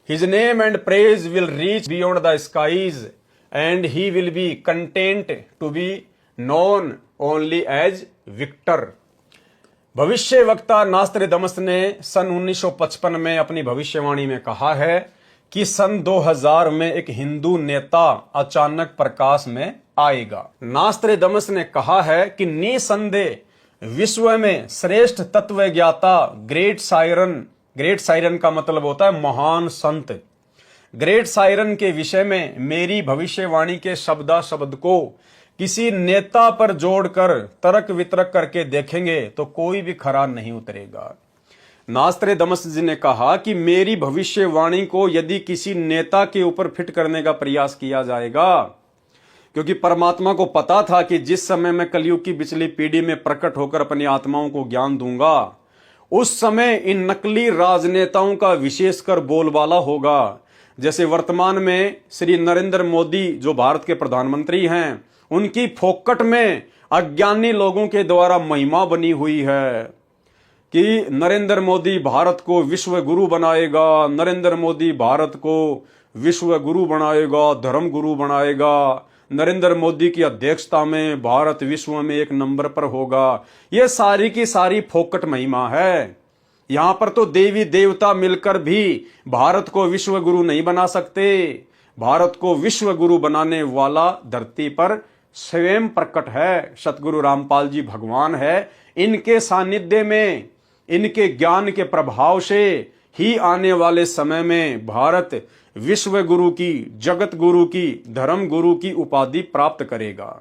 His name and praise will reach beyond the skies, and he will be content to be known only as Victor. भविष्य वक्ता नास्ट्रेडमस ने सन 1955 में अपनी भविष्यवाणी में कहा है कि सन 2000 में एक हिंदू नेता अचानक प्रकाश में आएगा। नास्ट्रेडमस ने कहा है कि निसंदेह विश्व में श्रेष्ठ तत्वज्ञाता ग्रेट सायरन का मतलब होता है महान संत। ग्रेट सायरन के विषय में मेरी भविष्यवाणी के शब्दा शब्द को किसी नेता पर जोड़कर तर्क वितर्क करके देखेंगे तो कोई भी खरा नहीं उतरेगा। नास्ट्रेडमस जी ने कहा कि मेरी भविष्यवाणी को यदि किसी नेता के ऊपर फिट करने का प्रयास किया जाएगा, क्योंकि परमात्मा को पता था कि जिस समय मैं कलयुग की पिछली पीढ़ी में प्रकट होकर अपनी आत्माओं को ज्ञान दूंगा, उस समय इन नकली राजनेताओं का विशेषकर बोलबाला होगा। जैसे वर्तमान में श्री नरेंद्र मोदी जो भारत के प्रधानमंत्री हैं, उनकी फोकट में अज्ञानी लोगों के द्वारा महिमा बनी हुई है कि नरेंद्र मोदी भारत को विश्व गुरु बनाएगा, नरेंद्र मोदी भारत को विश्व गुरु बनाएगा, धर्म गुरु बनाएगा, नरेंद्र मोदी की अध्यक्षता में भारत विश्व में एक नंबर पर होगा। ये सारी की सारी फोकट महिमा है। यहां पर तो देवी देवता मिलकर भी भारत को विश्व गुरु नहीं बना सकते। भारत को विश्व गुरु बनाने वाला धरती पर स्वयं प्रकट है, सतगुरु रामपाल जी भगवान है। इनके सानिध्य में, इनके ज्ञान के प्रभाव से ही आने वाले समय में भारत विश्व गुरु की, जगत गुरु की, धर्म गुरु की उपाधि प्राप्त करेगा।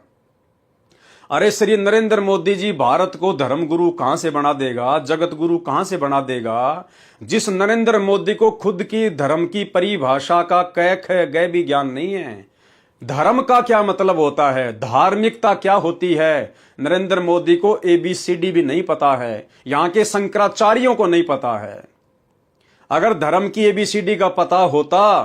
अरे श्री नरेंद्र मोदी जी भारत को धर्म गुरु कहां से बना देगा, जगत गुरु कहां से बना देगा, जिस नरेंद्र मोदी को खुद की धर्म की परिभाषा का क ख ग भी ज्ञान नहीं है। धर्म का क्या मतलब होता है, धार्मिकता क्या होती है, नरेंद्र मोदी को ABCD भी नहीं पता है, यहां के शंकराचार्यों को नहीं पता है। अगर धर्म की ABCD का पता होता,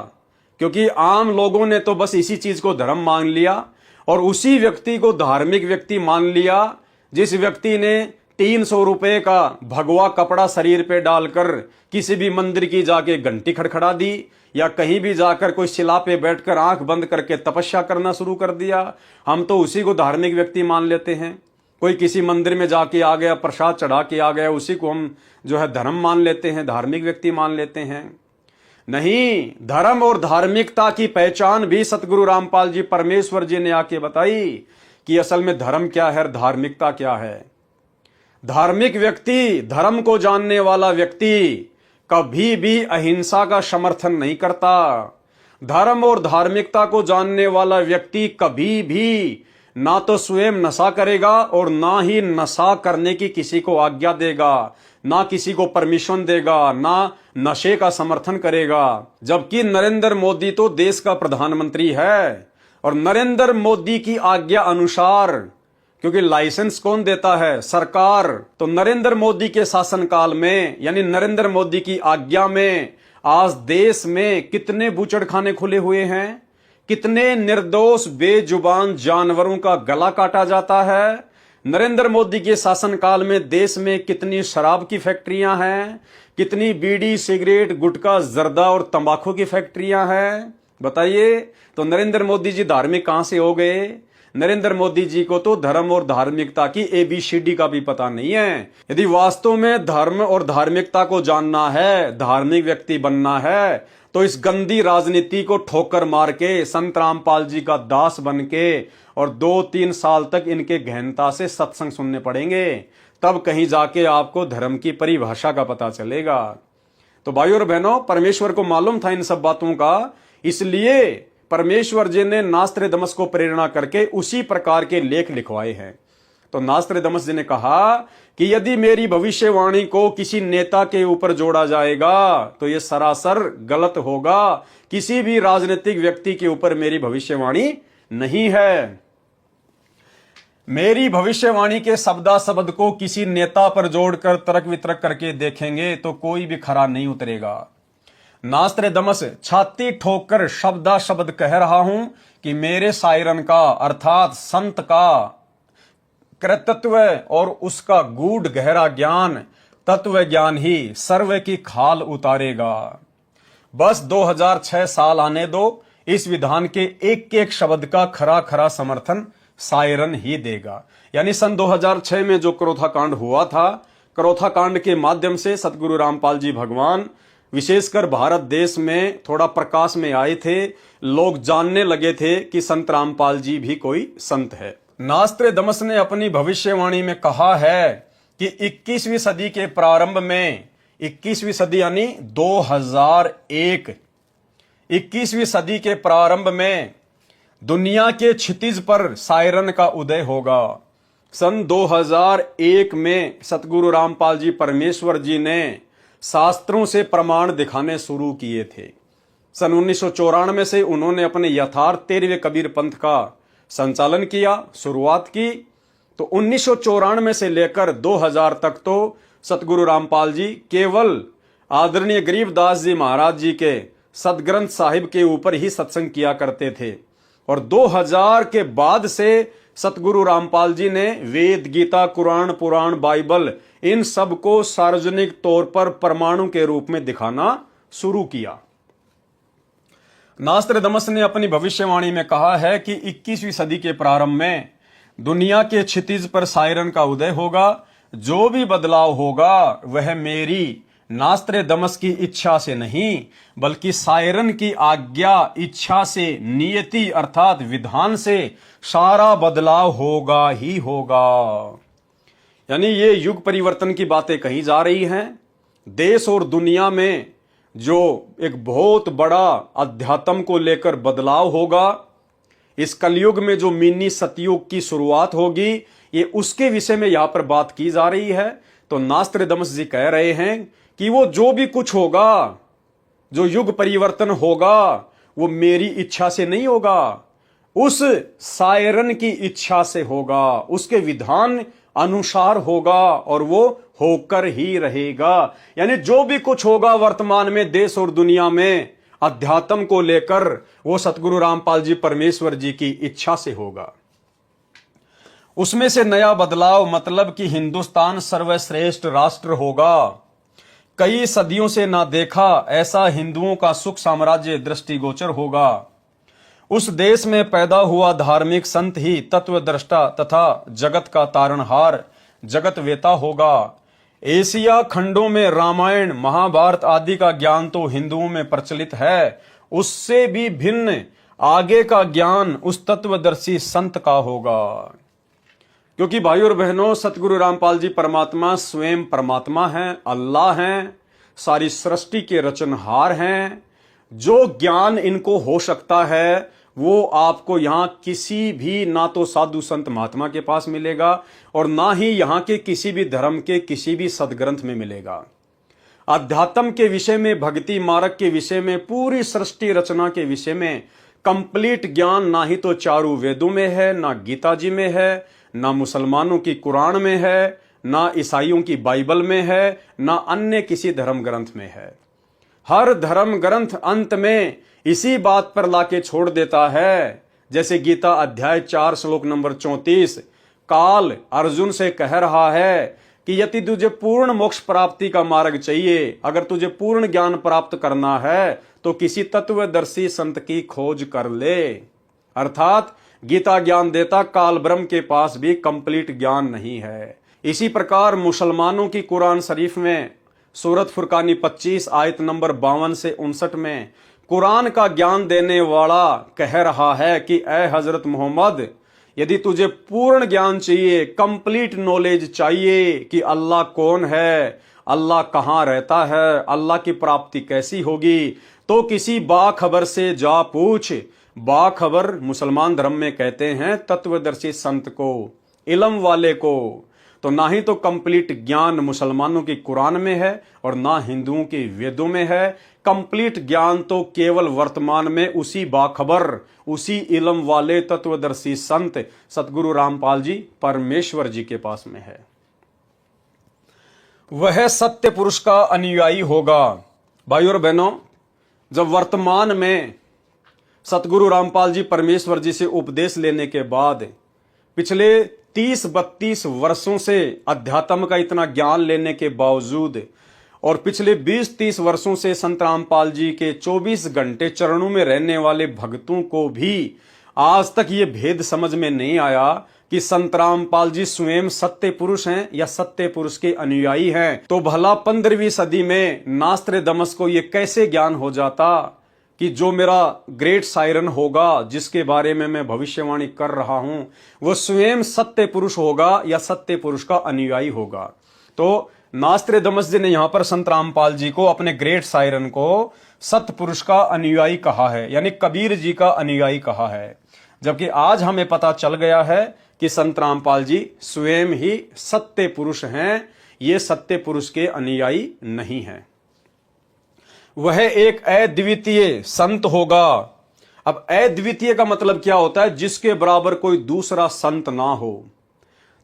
क्योंकि आम लोगों ने तो बस इसी चीज को धर्म मान लिया और उसी व्यक्ति को धार्मिक व्यक्ति मान लिया जिस व्यक्ति ने 300 रुपए का भगवा कपड़ा शरीर पे डालकर किसी भी मंदिर की जाके घंटी खड़खड़ा दी, या कहीं भी जाकर कोई शिला पे बैठकर आंख बंद करके तपस्या करना शुरू कर दिया। हम तो उसी को धार्मिक व्यक्ति मान लेते हैं। कोई किसी मंदिर में जाके आ गया, प्रसाद चढ़ा के आ गया, उसी को हम जो है धर्म मान लेते हैं, धार्मिक व्यक्ति मान लेते हैं। नहीं, धर्म और धार्मिकता की पहचान भी सतगुरु रामपाल जी परमेश्वर जी ने आके बताई कि असल में धर्म क्या है, धार्मिकता क्या है। धार्मिक व्यक्ति, धर्म को जानने वाला व्यक्ति कभी भी अहिंसा का समर्थन नहीं करता। धर्म और धार्मिकता को जानने वाला व्यक्ति कभी भी ना तो स्वयं नशा करेगा और ना ही नशा करने की किसी को आज्ञा देगा, ना किसी को परमिशन देगा, ना नशे का समर्थन करेगा। जबकि नरेंद्र मोदी तो देश का प्रधानमंत्री है और नरेंद्र मोदी की आज्ञा अनुसार, क्योंकि लाइसेंस कौन देता है, सरकार, तो नरेंद्र मोदी के शासनकाल में यानी नरेंद्र मोदी की आज्ञा में आज देश में कितने बूचड़खाने खुले हुए हैं, कितने निर्दोष बेजुबान जानवरों का गला काटा जाता है। नरेंद्र मोदी के शासनकाल में देश में कितनी शराब की फैक्ट्रियां हैं, कितनी बीड़ी, सिगरेट, गुटखा, जर्दा और तंबाकू की फैक्ट्रियां हैं, बताइए। तो नरेंद्र मोदी जी धार्मिक कहां से हो गए? नरेंद्र मोदी जी को तो धर्म और धार्मिकता की ABCD का भी पता नहीं है। यदि वास्तव में धर्म और धार्मिकता को जानना है, धार्मिक व्यक्ति बनना है, तो इस गंदी राजनीति को ठोकर मार के संत रामपाल जी का दास बन के और 2-3 साल तक इनके गहनता से सत्संग सुनने पड़ेंगे, तब कहीं जाके आपको धर्म की परिभाषा का पता चलेगा। तो भाइयों और बहनों, परमेश्वर को मालूम था इन सब बातों का, इसलिए परमेश्वर जी ने नास्ट्रेडमस को प्रेरणा करके उसी प्रकार के लेख लिखवाए हैं। तो नास्ट्रेडमस जी ने कहा कि यदि मेरी भविष्यवाणी को किसी नेता के ऊपर जोड़ा जाएगा तो यह सरासर गलत होगा। किसी भी राजनीतिक व्यक्ति के ऊपर मेरी भविष्यवाणी नहीं है। मेरी भविष्यवाणी के शब्दा शब्द को किसी नेता पर जोड़कर तर्क वितर्क करके देखेंगे तो कोई भी खरा नहीं उतरेगा। नास्ट्रेडमस छाती ठोककर शब्दा शब्द कह रहा हूं कि मेरे सायरन का अर्थात संत का कृतत्व और उसका गूढ़ गहरा ज्ञान, तत्व ज्ञान ही सर्व की खाल उतारेगा। बस 2006 साल आने दो, इस विधान के एक एक शब्द का खरा खरा समर्थन सायरन ही देगा। यानी सन 2006 में जो करोथा कांड हुआ था, करोथा कांड के माध्यम से सतगुरु रामपाल जी भगवान विशेषकर भारत देश में थोड़ा प्रकाश में आए थे। लोग जानने लगे थे कि संत रामपाल जी भी कोई संत है। नास्त्रेदमस ने अपनी भविष्यवाणी में कहा है कि 21वीं सदी के प्रारंभ में, 21वीं सदी यानी 2001, 21वीं सदी के प्रारंभ में दुनिया के क्षितिज पर सायरन का उदय होगा। सन 2001 में सतगुरु रामपाल जी परमेश्वर जी ने शास्त्रों से प्रमाण दिखाने शुरू किए थे। सन 1994 से उन्होंने अपने यथार्थ 13वें कबीर पंथ का संचालन किया, शुरुआत की। तो 1994 से लेकर 2000 तक तो सतगुरु रामपाल जी केवल आदरणीय गरीबदास जी महाराज जी के सदग्रंथ साहिब के ऊपर ही सत्संग किया करते थे। और 2000 के बाद से सतगुरु रामपाल जी ने वेद, गीता, कुरान, पुराण, बाइबल इन सब को सार्वजनिक तौर पर परमाणु के रूप में दिखाना शुरू किया। नास्त्रेदमस ने अपनी भविष्यवाणी में कहा है कि 21वीं सदी के प्रारंभ में दुनिया के क्षितिज पर सायरन का उदय होगा। जो भी बदलाव होगा वह मेरी नास्त्रेदमस की इच्छा से नहीं, बल्कि सायरन की आज्ञा, इच्छा से, नियति अर्थात विधान से सारा बदलाव होगा ही होगा। यानी ये युग परिवर्तन की बातें कही जा रही हैं। देश और दुनिया में जो एक बहुत बड़ा अध्यात्म को लेकर बदलाव होगा, इस कलयुग में जो मिनी सतयुग की शुरुआत होगी, ये उसके विषय में यहां पर बात की जा रही है। तो नास्त्रेदमस जी कह रहे हैं कि वो जो भी कुछ होगा, जो युग परिवर्तन होगा, वो मेरी इच्छा से नहीं होगा, उस सायरन की इच्छा से होगा, उसके विधान अनुसार होगा और वो होकर ही रहेगा। यानी जो भी कुछ होगा वर्तमान में देश और दुनिया में अध्यात्म को लेकर, वो सतगुरु रामपाल जी परमेश्वर जी की इच्छा से होगा। उसमें से नया बदलाव मतलब कि हिंदुस्तान सर्वश्रेष्ठ राष्ट्र होगा। कई सदियों से ना देखा ऐसा हिंदुओं का सुख साम्राज्य दृष्टिगोचर होगा। उस देश में पैदा हुआ धार्मिक संत ही तत्वद्रष्टा तथा जगत का तारणहार, जगत वेता होगा। एशिया खंडों में रामायण, महाभारत आदि का ज्ञान तो हिंदुओं में प्रचलित है, उससे भी भिन्न आगे का ज्ञान उस तत्वदर्शी संत का होगा। क्योंकि भाइयों और बहनों, सतगुरु रामपाल जी परमात्मा स्वयं परमात्मा हैं, अल्लाह हैं, सारी सृष्टि के रचनहार हैं। जो ज्ञान इनको हो सकता है वो आपको यहां किसी भी, ना तो साधु संत महात्मा के पास मिलेगा और ना ही यहां के किसी भी धर्म के किसी भी सदग्रंथ में मिलेगा। अध्यात्म के विषय में, भक्ति मार्ग के विषय में, पूरी सृष्टि रचना के विषय में कंप्लीट ज्ञान ना ही तो चारों वेदों में है, ना गीता जी में है, ना मुसलमानों की कुरान में है, ना ईसाइयों की बाइबल में है, ना अन्य किसी धर्म ग्रंथ में है। हर धर्म ग्रंथ अंत में इसी बात पर लाके छोड़ देता है। जैसे गीता अध्याय 4 श्लोक नंबर 34, काल अर्जुन से कह रहा है कि यदि तुझे पूर्ण मोक्ष प्राप्ति का मार्ग चाहिए, अगर तुझे पूर्ण ज्ञान प्राप्त करना है तो किसी तत्वदर्शी संत की खोज कर ले। अर्थात गीता ज्ञान देता, काल ब्रह्म के पास भी कंप्लीट ज्ञान नहीं है। इसी प्रकार मुसलमानों की कुरान शरीफ में सूरत फुरकानी 25 आयत नंबर 52 से 59 में कुरान का ज्ञान देने वाला कह रहा है कि ए हजरत मोहम्मद, यदि तुझे पूर्ण ज्ञान चाहिए, कंप्लीट नॉलेज चाहिए कि अल्लाह कौन है, अल्लाह कहाँ रहता है, अल्लाह की प्राप्ति कैसी होगी, तो किसी बाखबर से जा पूछ। बाखबर मुसलमान धर्म में कहते हैं तत्वदर्शी संत को, इल्म वाले को। तो ना ही तो कंप्लीट ज्ञान मुसलमानों की कुरान में है और ना हिंदुओं के वेदों में है। कंप्लीट ज्ञान तो केवल वर्तमान में उसी बाखबर, उसी इल्म वाले तत्वदर्शी संत सतगुरु रामपाल जी परमेश्वर जी के पास में है। वह सत्य पुरुष का अनुयायी होगा। भाइयों और बहनों, जब वर्तमान में सतगुरु रामपाल जी परमेश्वर जी से उपदेश लेने के बाद पिछले 30-32 वर्षों से अध्यात्म का इतना ज्ञान लेने के बावजूद और पिछले 20-30 वर्षों से संत रामपाल जी के 24 घंटे चरणों में रहने वाले भक्तों को भी आज तक ये भेद समझ में नहीं आया कि संत रामपाल जी स्वयं सत्य पुरुष हैं या सत्य पुरुष के अनुयायी हैं। तो भला 15वीं सदी में नास्त्रदामस को ये कैसे ज्ञान हो जाता कि जो मेरा ग्रेट सायरन होगा, जिसके बारे में मैं भविष्यवाणी कर रहा हूं, वो स्वयं सत्य पुरुष होगा या सत्य पुरुष का अनुयायी होगा। तो नास्त्रदामस जी ने यहां पर संत रामपाल जी को, अपने ग्रेट सायरन को सत्य पुरुष का अनुयायी कहा है, यानी कबीर जी का अनुयायी कहा है। जबकि आज हमें पता चल गया है कि संत रामपाल जी स्वयं ही सत्य पुरुष हैं, ये सत्य पुरुष के अनुयायी नहीं हैं। वह एक अद्वितीय संत होगा। अब अद्वितीय का मतलब क्या होता है? जिसके बराबर कोई दूसरा संत ना हो।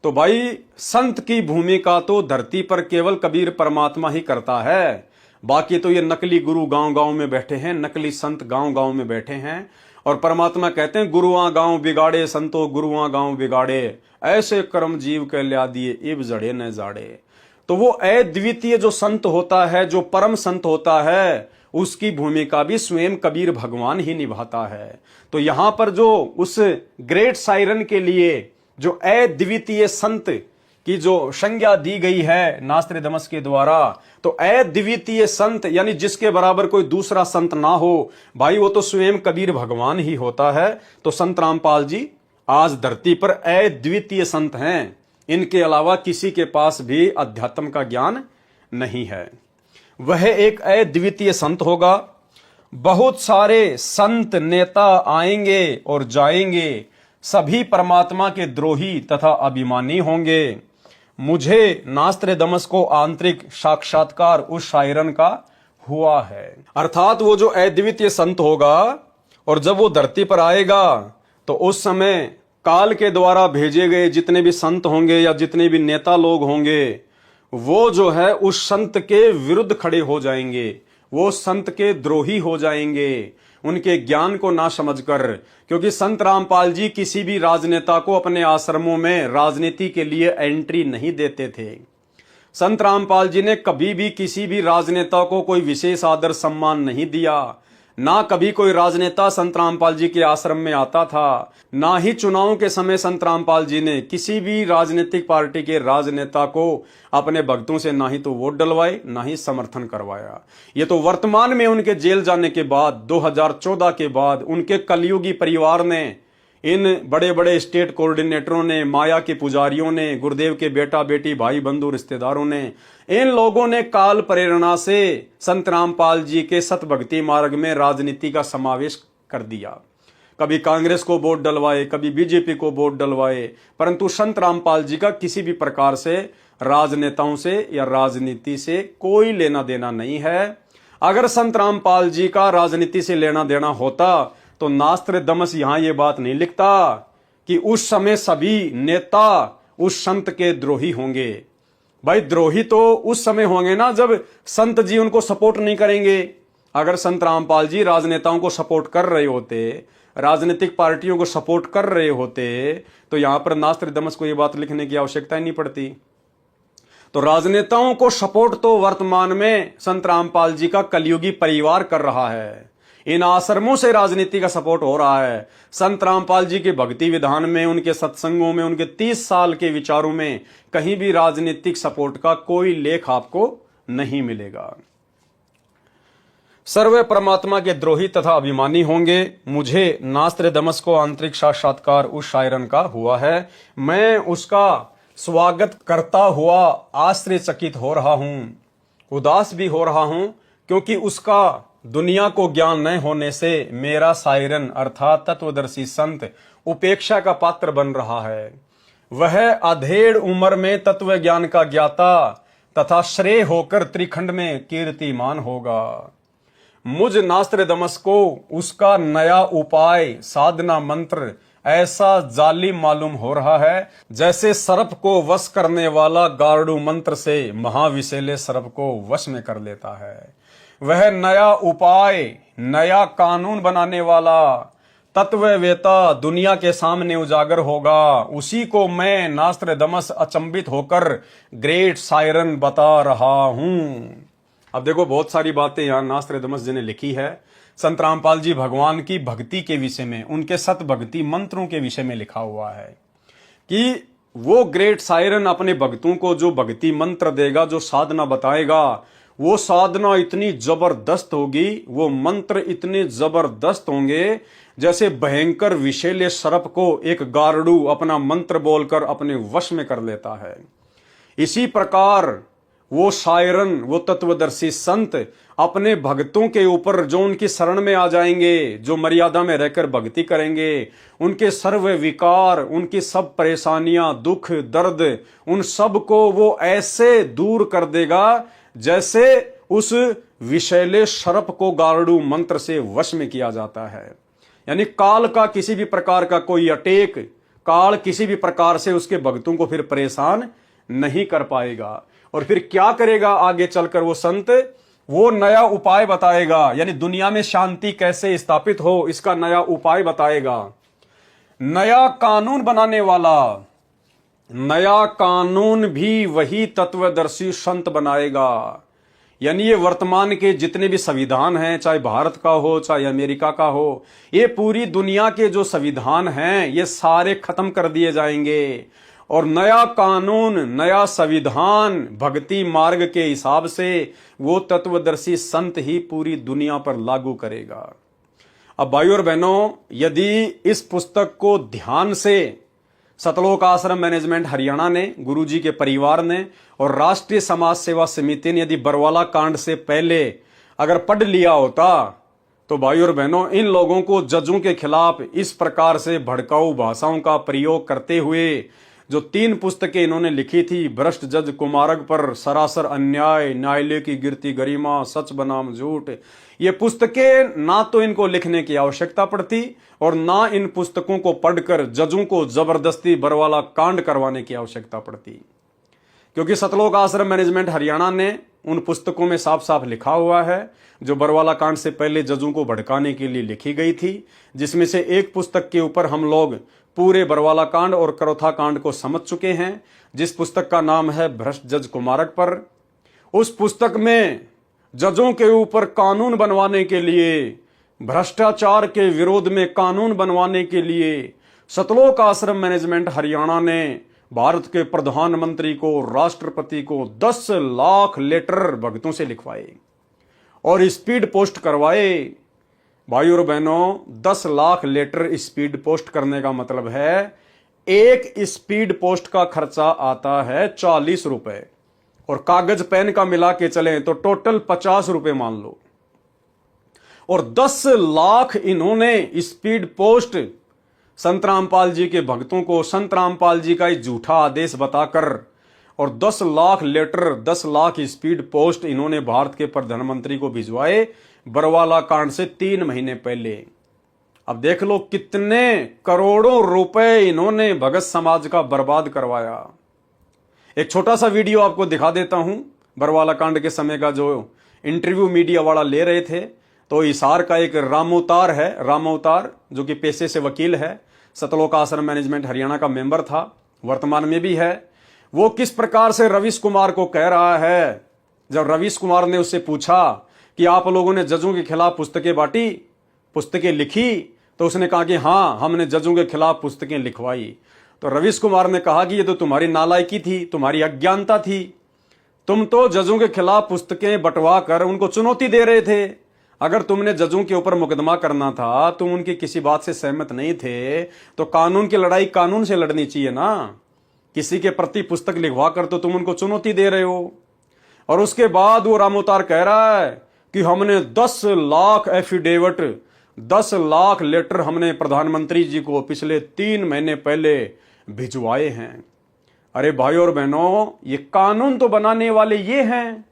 तो भाई संत की भूमिका तो धरती पर केवल कबीर परमात्मा ही करता है। बाकी तो ये नकली गुरु गांव-गांव में बैठे हैं, नकली संत गांव-गांव में बैठे हैं। और परमात्मा कहते हैं गुरुआ गांव बिगाड़े संतो गुरुआ गांव बिगाड़े, ऐसे कर्म जीव के ल्या दिए इब जड़े न जाड़े। तो वो अद्वितीय जो संत होता है, जो परम संत होता है, उसकी भूमिका भी स्वयं कबीर भगवान ही निभाता है। तो यहां पर जो उस ग्रेट सायरन के लिए जो अद्वितीय संत की जो संज्ञा दी गई है नास्त्रदामस के द्वारा, तो अद्वितीय संत यानी जिसके बराबर कोई दूसरा संत ना हो, भाई वो तो स्वयं कबीर भगवान ही होता है। तो संत रामपाल जी आज धरती पर अद्वितीय संत हैं। इनके अलावा किसी के पास भी अध्यात्म का ज्ञान नहीं है। वह एक अद्वितीय संत होगा। बहुत सारे संत नेता आएंगे और जाएंगे, सभी परमात्मा के द्रोही तथा अभिमानी होंगे। मुझे नास्त्रदामस को आंतरिक साक्षात्कार उस शायरन का हुआ है। अर्थात वो जो अद्वितीय संत होगा और जब वो धरती पर आएगा तो उस समय काल के द्वारा भेजे गए जितने भी संत होंगे या जितने भी नेता लोग होंगे, वो जो है उस संत के विरुद्ध खड़े हो जाएंगे, वो संत के द्रोही हो जाएंगे, उनके ज्ञान को ना समझकर। क्योंकि संत रामपाल जी किसी भी राजनेता को अपने आश्रमों में राजनीति के लिए एंट्री नहीं देते थे। संत रामपाल जी ने कभी भी किसी भी राजनेता को कोई विशेष आदर सम्मान नहीं दिया। ना कभी कोई राजनेता संत रामपाल जी के आश्रम में आता था, ना ही चुनाव के समय संत रामपाल जी ने किसी भी राजनीतिक पार्टी के राजनेता को अपने भक्तों से ना ही तो वोट डलवाए, ना ही समर्थन करवाया। ये तो वर्तमान में उनके जेल जाने के बाद 2014 के बाद उनके कलयुगी परिवार ने, इन बड़े बड़े स्टेट कोऑर्डिनेटरों ने, माया के पुजारियों ने, गुरुदेव के बेटा बेटी भाई बंधु रिश्तेदारों ने, इन लोगों ने काल प्रेरणा से संत रामपाल जी के सत भक्ति मार्ग में राजनीति का समावेश कर दिया। कभी कांग्रेस को वोट डलवाए, कभी बीजेपी को वोट डलवाए, परंतु संत रामपाल जी का किसी भी प्रकार से राजनेताओं से या राजनीति से कोई लेना देना नहीं है। अगर संत रामपाल जी का राजनीति से लेना देना होता तो नास्त्रदामस यहां ये बात नहीं लिखता कि उस समय सभी नेता उस संत के द्रोही होंगे। भाई द्रोही तो उस समय होंगे ना जब संत जी उनको सपोर्ट नहीं करेंगे। अगर संत रामपाल जी राजनेताओं को सपोर्ट कर रहे होते, राजनीतिक पार्टियों को सपोर्ट कर रहे होते, तो यहां पर नास्त्रदामस को यह बात लिखने की आवश्यकता ही नहीं पड़ती। तो राजनेताओं को सपोर्ट तो वर्तमान में संत रामपाल जी का कलयुगी परिवार कर रहा है। इन आश्रमों से राजनीति का सपोर्ट हो रहा है। संत रामपाल जी के भक्ति विधान में, उनके सत्संगों में, उनके 30 साल के विचारों में कहीं भी राजनीतिक सपोर्ट का कोई लेख आपको नहीं मिलेगा। सर्व परमात्मा के द्रोही तथा अभिमानी होंगे। मुझे नास्त्रदामस को आंतरिक साक्षात्कार उस शायरन का हुआ है। मैं उसका स्वागत करता हुआ आश्चर्यचकित हो रहा हूं, उदास भी हो रहा हूं, क्योंकि उसका दुनिया को ज्ञान न होने से मेरा सायरन अर्थात तत्वदर्शी संत उपेक्षा का पात्र बन रहा है। वह अधेड़ उम्र में तत्व ज्ञान का ज्ञाता तथा श्रेय होकर त्रिखंड में कीर्तिमान होगा। मुझ नास्त्रदामस को उसका नया उपाय साधना मंत्र ऐसा जालिम मालूम हो रहा है जैसे सर्प को वश करने वाला गार्डू मंत्र से महाविशेले सर्प को वश में कर लेता है। वह नया उपाय, नया कानून बनाने वाला तत्ववेता दुनिया के सामने उजागर होगा। उसी को मैं नास्त्रदामस अचंभित होकर ग्रेट सायरन बता रहा हूं। अब देखो बहुत सारी बातें यहाँ नास्र दमस जी ने लिखी है। संत रामपाल जी भगवान की भक्ति के विषय में, उनके सत भक्ति मंत्रों के विषय में लिखा हुआ है कि वो ग्रेट सायरन अपने भक्तों को जो भक्ति मंत्र देगा, जो साधना बताएगा, वो साधना इतनी जबरदस्त होगी, वो मंत्र इतने जबरदस्त होंगे जैसे भयंकर विषैले सर्प को एक गारडू अपना मंत्र बोलकर अपने वश में कर लेता है। इसी प्रकार वो शायरन, वो तत्वदर्शी संत अपने भक्तों के ऊपर जो उनकी शरण में आ जाएंगे, जो मर्यादा में रहकर भक्ति करेंगे, उनके सर्व विकार, उनकी सब परेशानियां, दुख, दर्द, उन सब को वो ऐसे दूर कर देगा जैसे उस विषैले सर्प को गारडू मंत्र से वश में किया जाता है। यानी काल का किसी भी प्रकार का कोई अटैक, काल किसी भी प्रकार से उसके भक्तों को फिर परेशान नहीं कर पाएगा। और फिर क्या करेगा आगे चलकर वो संत? वो नया उपाय बताएगा, यानी दुनिया में शांति कैसे स्थापित हो इसका नया उपाय बताएगा। नया कानून बनाने वाला, नया कानून भी वही तत्वदर्शी संत बनाएगा। यानी ये वर्तमान के जितने भी संविधान हैं, चाहे भारत का हो चाहे अमेरिका का हो, ये पूरी दुनिया के जो संविधान हैं ये सारे खत्म कर दिए जाएंगे और नया कानून, नया संविधान भक्ति मार्ग के हिसाब से वो तत्वदर्शी संत ही पूरी दुनिया पर लागू करेगा। अब भाइयों और बहनों, यदि इस पुस्तक को ध्यान से सतलोक आश्रम मैनेजमेंट हरियाणा ने, गुरुजी के परिवार ने और राष्ट्रीय समाज सेवा समिति ने यदि बरवाला कांड से पहले अगर पढ़ लिया होता तो भाइयों और बहनों, इन लोगों को जजों के खिलाफ इस प्रकार से भड़काऊ भाषाओं का प्रयोग करते हुए जो 3 पुस्तकें इन्होंने लिखी थी, भ्रष्ट जज कुमारक पर सरासर अन्याय, न्यायालय की गिरती गरिमा, सच बनाम झूठ, ये पुस्तकें ना तो इनको लिखने की आवश्यकता पड़ती और ना इन पुस्तकों को पढ़कर जजों को जबरदस्ती बरवाला कांड करवाने की आवश्यकता पड़ती, क्योंकि सतलोक आश्रम मैनेजमेंट हरियाणा ने उन पुस्तकों में साफ साफ लिखा हुआ है जो बरवाला कांड से पहले जजों को भड़काने के लिए लिखी गई थी, जिसमें से एक पुस्तक के ऊपर हम लोग पूरे बरवाला कांड और करौथा कांड को समझ चुके हैं, जिस पुस्तक का नाम है भ्रष्ट जज कुमारक पर। उस पुस्तक में जजों के ऊपर कानून बनवाने के लिए, भ्रष्टाचार के विरोध में कानून बनवाने के लिए सतलोक आश्रम मैनेजमेंट हरियाणा ने भारत के प्रधानमंत्री को, राष्ट्रपति को 10 लाख लेटर भक्तों से लिखवाए और स्पीड पोस्ट करवाए। भाइयों और बहनों, 10 लाख लेटर स्पीड पोस्ट करने का मतलब है एक स्पीड पोस्ट का खर्चा आता है 40 रुपए और कागज पेन का मिला के चलें तो टोटल 50 रुपए मान लो। और 10 लाख इन्होंने स्पीड पोस्ट संत रामपाल जी के भक्तों को संत रामपाल जी का झूठा आदेश बताकर और 10 lakh letter, 10 lakh speed post इन्होंने भारत के प्रधानमंत्री को भिजवाए बरवाला कांड से 3 महीने पहले। अब देख लो कितने करोड़ों रुपए इन्होंने भगत समाज का बर्बाद करवाया। एक छोटा सा वीडियो आपको दिखा देता हूं, बरवाला कांड के समय का जो इंटरव्यू मीडिया वाला ले रहे थे। तो हिसार का एक रामोतार है, रामोतार जो कि पेशे से वकील है, सतलोक आश्रम मैनेजमेंट हरियाणा का मेंबर था, वर्तमान में भी है। वो किस प्रकार से रवीश कुमार को कह रहा है, जब रवीश कुमार ने उससे पूछा कि आप लोगों ने जजों के खिलाफ पुस्तकें बांटी, पुस्तकें लिखी, तो उसने कहा कि हाँ, हमने जजों के खिलाफ पुस्तकें लिखवाई। तो रवीश कुमार ने कहा कि ये तो तुम्हारी नालायकी थी, तुम्हारी अज्ञानता थी, तुम तो जजों के खिलाफ पुस्तकें बंटवा कर उनको चुनौती दे रहे थे। अगर तुमने जजों के ऊपर मुकदमा करना था, तुम उनकी किसी बात से सहमत नहीं थे, तो कानून की लड़ाई कानून से लड़नी चाहिए ना। किसी के प्रति पुस्तक लिखवा कर तो तुम उनको चुनौती दे रहे हो। और उसके बाद वो रामोतार कह रहा है कि हमने 10 लाख एफिडेविट, 10 लाख लेटर हमने प्रधानमंत्री जी को पिछले 3 महीने पहले भिजवाए हैं। अरे भाइयों और बहनों, ये कानून तो बनाने वाले ये हैं।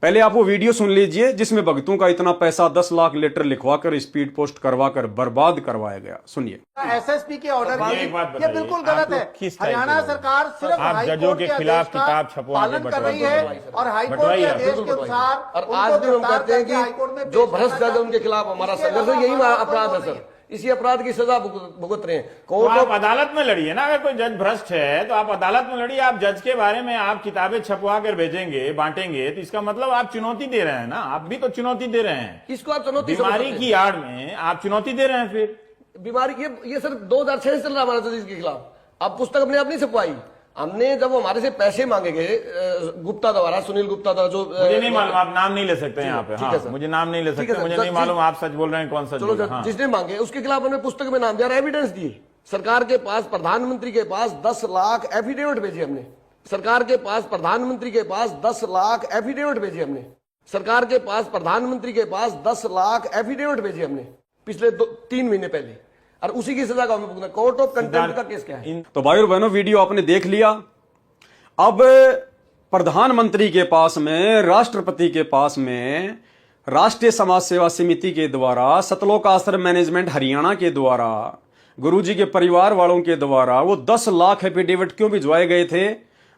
पहले आप वो वीडियो सुन लीजिए जिसमें भक्तों का इतना पैसा 10 लाख लेटर लिखवाकर स्पीड पोस्ट करवाकर बर्बाद करवाया गया। सुनिए। एसएसपी के ऑर्डर ये बिल्कुल गलत है। हरियाणा सरकार सिर्फ आप जजों के खिलाफ किताब पालन कर रही है और हाईकोर्ट के आदेश के अनुसार। और आज भी हम कहते हैं कि जो भ्रष्ट जज उनके खिलाफ हमारा संघर्ष है, यही अपराध है सर। इसी अपराध की सजा भुगत रहे हैं। तो कोर्ट आप अदालत में लड़िए ना। अगर कोई जज भ्रष्ट है तो आप अदालत में लड़िए। आप जज के बारे में आप किताबें छपवा कर भेजेंगे, बांटेंगे, तो इसका मतलब आप चुनौती दे रहे हैं ना। आप भी तो चुनौती दे रहे हैं। किसको आप चुनौती बीमारी की आड़ में आप चुनौती दे रहे हैं। फिर बीमारी ये सर 2006 से चल रहा है हमारा जज के खिलाफ। अब पुस्तक अपने आप नहीं छपवाई हमने। जब हमारे से पैसे मांगे गए गुप्ता द्वारा, सुनील गुप्ता द्वारा, जो मुझे नहीं मालूम, आप नाम नहीं ले सकते यहाँ पे। हाँ, मुझे नाम नहीं ले सकते, मुझे नहीं मालूम आप सच बोल रहे हैं कौन सा। चलो सर, जिसने मांगे उसके खिलाफ हमने पुस्तक में नाम दिया, एविडेंस दिए। सरकार के पास, प्रधानमंत्री के पास 10 लाख एफिडेविट भेजे हमने। सरकार के पास, प्रधानमंत्री के पास 10 लाख एफिडेविट भेजे हमने। सरकार के पास, प्रधानमंत्री के पास 10 लाख एफिडेविट भेजे हमने पिछले 3 महीने पहले। और उसी की सजा का हमें भुगतना। कोर्ट ऑफ कंटेम्प्ट का केस क्या है? तो भाई और बहनों, वीडियो आपने देख लिया। अब प्रधानमंत्री के पास में, राष्ट्रपति के पास में, राष्ट्रीय समाज सेवा समिति के द्वारा, सतलोक आश्रम मैनेजमेंट हरियाणा के द्वारा, गुरुजी के परिवार वालों के द्वारा वो 10 लाख एफिडेविट क्यों भिजवाए गए थे?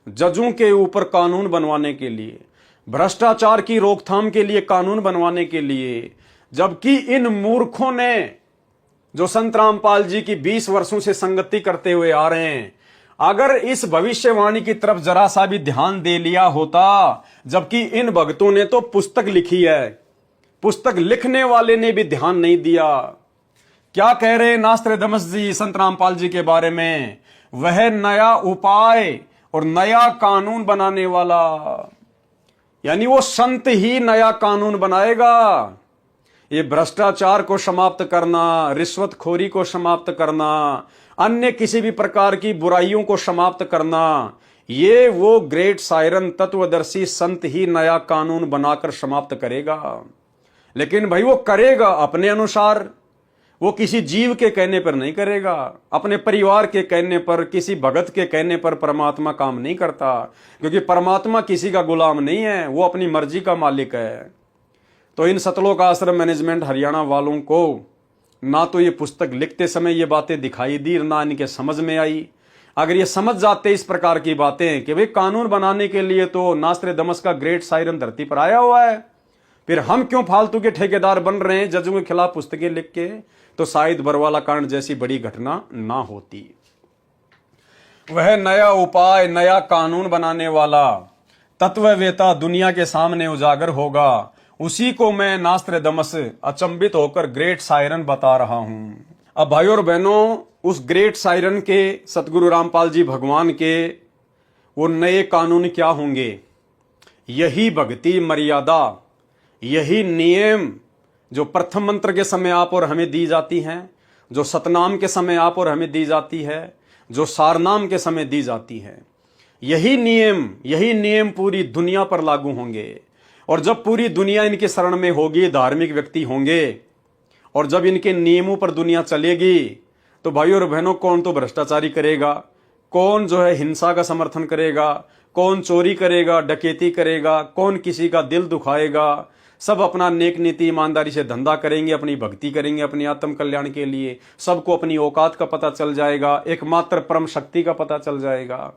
जजों के ऊपर कानून बनवाने के लिए, भ्रष्टाचार की रोकथाम के लिए कानून बनवाने के लिए। जबकि इन मूर्खों ने, जो संत रामपाल जी की 20 वर्षों से संगति करते हुए आ रहे हैं, अगर इस भविष्यवाणी की तरफ जरा सा भी ध्यान दे लिया होता, जबकि इन भक्तों ने तो पुस्तक लिखी है, पुस्तक लिखने वाले ने भी ध्यान नहीं दिया। क्या कह रहे नास्त्रदामस जी संत रामपाल जी के बारे में? वह नया उपाय और नया कानून बनाने वाला, यानी वो संत ही नया कानून बनाएगा। ये भ्रष्टाचार को समाप्त करना, रिश्वतखोरी को समाप्त करना, अन्य किसी भी प्रकार की बुराइयों को समाप्त करना, ये वो ग्रेट सायरन तत्वदर्शी संत ही नया कानून बनाकर समाप्त करेगा। लेकिन भाई वो करेगा अपने अनुसार, वो किसी जीव के कहने पर नहीं करेगा, अपने परिवार के कहने पर, किसी भगत के कहने पर परमात्मा काम नहीं करता। क्योंकि परमात्मा किसी का गुलाम नहीं है, वो अपनी मर्जी का मालिक है। तो इन सतलोक आश्रम मैनेजमेंट हरियाणा वालों को ना तो ये पुस्तक लिखते समय ये बातें दिखाई दी, ना इनके समझ में आई। अगर ये समझ जाते इस प्रकार की बातें कि भाई कानून बनाने के लिए तो नास्त्रदामस का ग्रेट सायरन धरती पर आया हुआ है, फिर हम क्यों फालतू के ठेकेदार बन रहे हैं जजों के खिलाफ पुस्तकें लिख के, तो शायद बरवाला कांड जैसी बड़ी घटना ना होती। वह नया उपाय, नया कानून बनाने वाला तत्ववेता दुनिया के सामने उजागर होगा, उसी को मैं नास्त्रदामस अचंभित होकर ग्रेट सायरन बता रहा हूं। अब भाइयों और बहनों, उस ग्रेट सायरन के, सतगुरु रामपाल जी भगवान के वो नए कानून क्या होंगे? यही भक्ति मर्यादा, यही नियम जो प्रथम मंत्र के समय आप और हमें दी जाती हैं, जो सतनाम के समय आप और हमें दी जाती है, जो सारनाम के समय दी जाती है, यही नियम पूरी दुनिया पर लागू होंगे। और जब पूरी दुनिया इनके शरण में होगी, धार्मिक व्यक्ति होंगे, और जब इनके नियमों पर दुनिया चलेगी, तो भाइयों और बहनों, कौन तो भ्रष्टाचारी करेगा, कौन जो है हिंसा का समर्थन करेगा, कौन चोरी करेगा, डकैती करेगा, कौन किसी का दिल दुखाएगा, सब अपना नेक नीति ईमानदारी से धंधा करेंगे, अपनी भक्ति करेंगे, अपनी आत्म कल्याण के लिए। सबको अपनी औकात का पता चल जाएगा, एकमात्र परम शक्ति का पता चल जाएगा।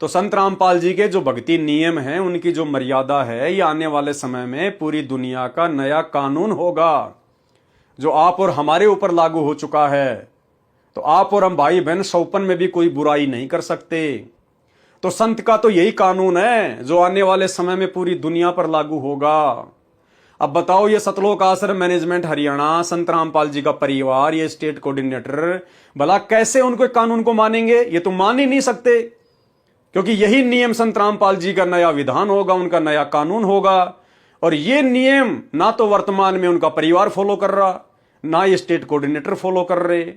तो संत रामपाल जी के जो भक्ति नियम हैं, उनकी जो मर्यादा है, ये आने वाले समय में पूरी दुनिया का नया कानून होगा, जो आप और हमारे ऊपर लागू हो चुका है। तो आप और हम भाई बहन सौपन में भी कोई बुराई नहीं कर सकते। तो संत का तो यही कानून है जो आने वाले समय में पूरी दुनिया पर लागू होगा। अब बताओ, ये सतलोक आश्रम मैनेजमेंट हरियाणा, संत रामपाल जी का परिवार, ये स्टेट कोऑर्डिनेटर, भला कैसे उनको कानून को मानेंगे? ये तो मान ही नहीं सकते, क्योंकि यही नियम संत रामपाल जी का नया विधान होगा, उनका नया कानून होगा। और ये नियम ना तो वर्तमान में उनका परिवार फॉलो कर रहा, ना ये स्टेट कोऑर्डिनेटर फॉलो कर रहे,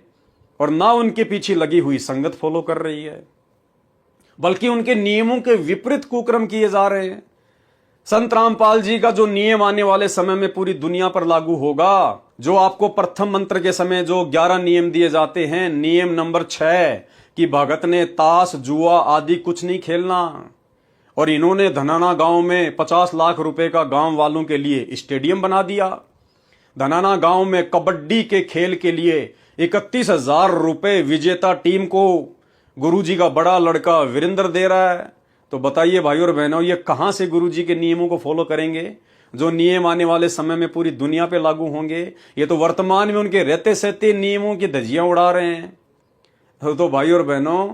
और ना उनके पीछे लगी हुई संगत फॉलो कर रही है, बल्कि उनके नियमों के विपरीत कुक्रम किए जा रहे हैं। संत रामपाल जी का जो नियम आने वाले समय में पूरी दुनिया पर लागू होगा, जो आपको प्रथम मंत्र के समय जो 11 नियम दिए जाते हैं, नियम नंबर 6 कि भगत ने ताश जुआ आदि कुछ नहीं खेलना, और इन्होंने धनाना गांव में 50 लाख रुपए का गांव वालों के लिए स्टेडियम बना दिया। धनाना गांव में कबड्डी के खेल के लिए 31,000 रुपए विजेता टीम को गुरुजी का बड़ा लड़का वीरेंद्र दे रहा है। तो बताइए भाइयों और बहनों, ये कहां से गुरुजी के नियमों को फॉलो करेंगे? जो नियम आने वाले समय में पूरी दुनिया पे लागू होंगे। ये तो वर्तमान में उनके रहते सहते नियमों की धज्जियां उड़ा रहे हैं। तो भाई और बहनों,